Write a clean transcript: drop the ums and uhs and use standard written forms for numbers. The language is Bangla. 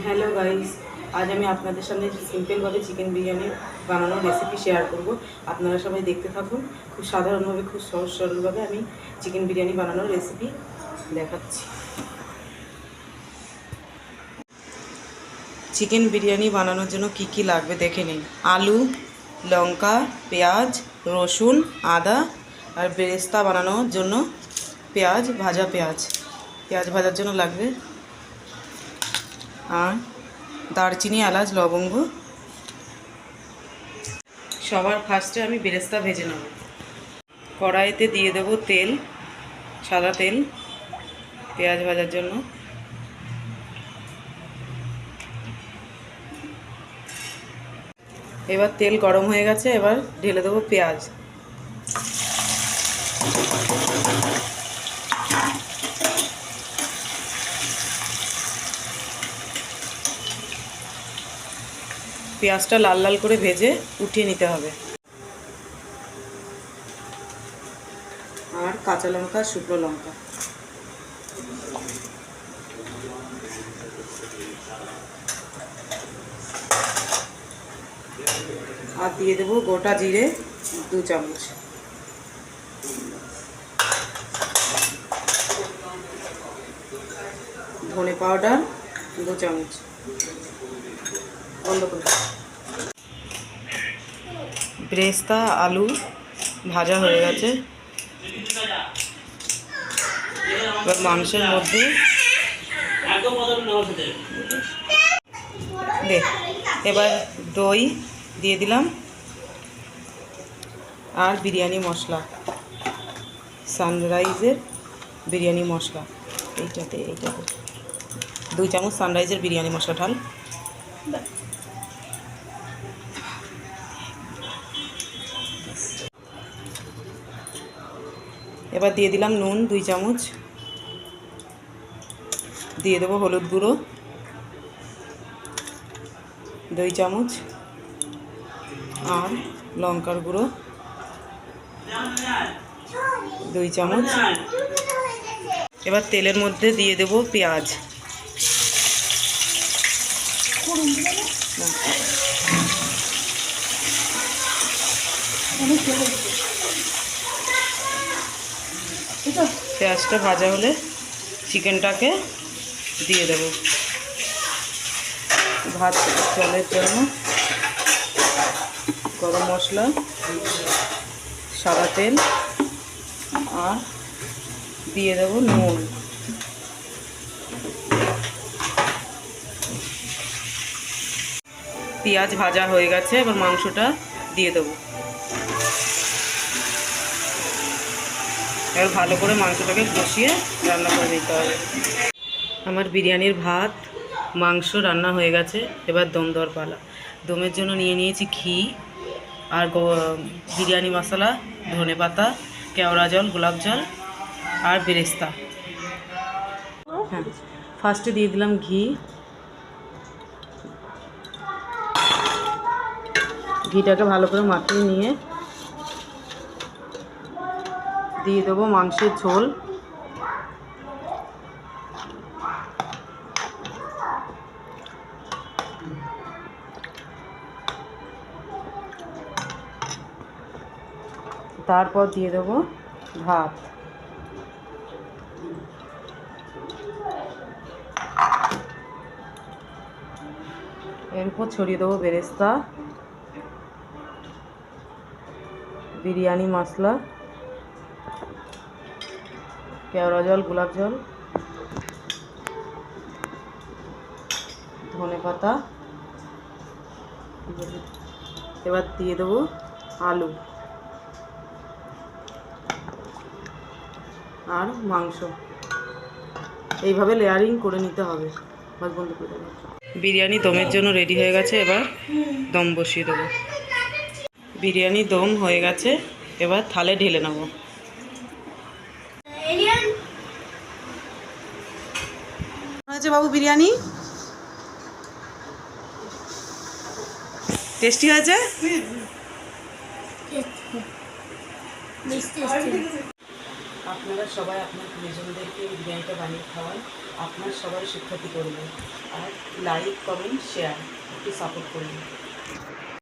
হ্যালো গাইস, আজ আমি আপনাদের সামনে সিম্পলভাবে চিকেন বিরিয়ানি বানানোর রেসিপি শেয়ার করব। আপনারা সবাই দেখতে থাকুন। খুব সাধারণভাবে, খুব সহজ সরলভাবে আমি চিকেন বিরিয়ানি বানানোর রেসিপি দেখাচ্ছি। চিকেন বিরিয়ানি বানানোর জন্য কি কি লাগবে দেখে নিন। আলু, লঙ্কা, পেঁয়াজ, রসুন, আদা আর বেরেস্তা বানানোর জন্য পেঁয়াজ, ভাজা পেঁয়াজ ভাজার জন্য লাগবে, আর দারচিনি, এলাচ, লবঙ্গ। সবার ফার্স্টে আমি বেরেস্তা ভেজে নেব। কড়াইতে দিয়ে দেবো তেল, সাদা তেল পেঁয়াজ ভাজার জন্য। এবার তেল গরম হয়ে গেছে, এবার ঢেলে দেবো পেঁয়াজ। পেঁয়াজটা লাল লাল করে ভেজে উঠিয়ে নিতে হবে। আর কাঁচা লঙ্কা, শুকনো লঙ্কা। আর দিয়ে দেবো গোটা জিরে 2 চামচ, ধনে পাউডার 2 চামচ। বন্ধ করে বেরেস্তা, আলু ভাজা হয়ে গেছে। এবার মাংসের মধ্যে এবার দই দিয়ে দিলাম, আর বিরিয়ানি মশলা, সানরাইজের বিরিয়ানি মশলা, এইটাতে 2 চামচ সানরাইজের বিরিয়ানি মশলা ঢাল। এবার দিয়ে দিলাম নুন 2 চামচ, দিয়ে দেবো হলুদ গুঁড়ো 2 চামচ, আর লঙ্কার গুঁড়ো 2 চামচ। এবার তেলের মধ্যে দিয়ে দেবো পেঁয়াজ। পেঁয়াজটা ভাজা হলে চিকেনটাকে দিয়ে দেব। ভাত জলের জন্য গরম মশলা, সাদা তেল, আর দিয়ে দেব নুন। পেঁয়াজ ভাজা হয়ে গেছে, এবার মাংসটা দিয়ে দেবো। এবার ভালো করে মাংসটাকে কষিয়ে রান্না করে নিতে হবে। আমার বিরিয়ানির ভাত, মাংস রান্না হয়ে গেছে। এবার দম দেওয়ার পালা। দমের জন্য নিয়ে নিয়েছি ঘি আর বিরিয়ানি মশলা, ধনে পাতা, কেওড়া জল, গোলাপ জল আর বেরেস্তা। হ্যাঁ, ফার্স্টে দিয়ে দিলাম ঘি। ঘিটাকে ভালো করে মাখিয়ে নিয়ে দিয়ে দেবো মাংসের ঝোল। তারপর দিয়ে দেবো ভাত। এরপর ছড়িয়ে দেবো বেরেস্তা, বিরিয়ানি মশলা, কেওড়া জল, গোলাপ জল, ধনে পাতা। এবার দিয়ে দেবো আলু আর মাংস। এইভাবে লেয়ারিং করে নিতে হবে। বন্ধ করে দেবো। বিরিয়ানি দমের জন্য রেডি হয়ে গেছে, এবার দম বসিয়ে দেবো। বিরিয়ানি দম হয়ে গেছে, এবার থালে ঢেলে নেব। হয়েছে বাবু বিরিয়ানি? টেস্টি হয়েছে? আপনারা সবাই আপনার প্রিয়জনদেরকে বিরিয়ানিটা বানিয়ে খাওয়ান। আপনার সবার সুখ্যাতি করবে। আর লাইক কমেন্ট শেয়ার একটু সাপোর্ট করবে।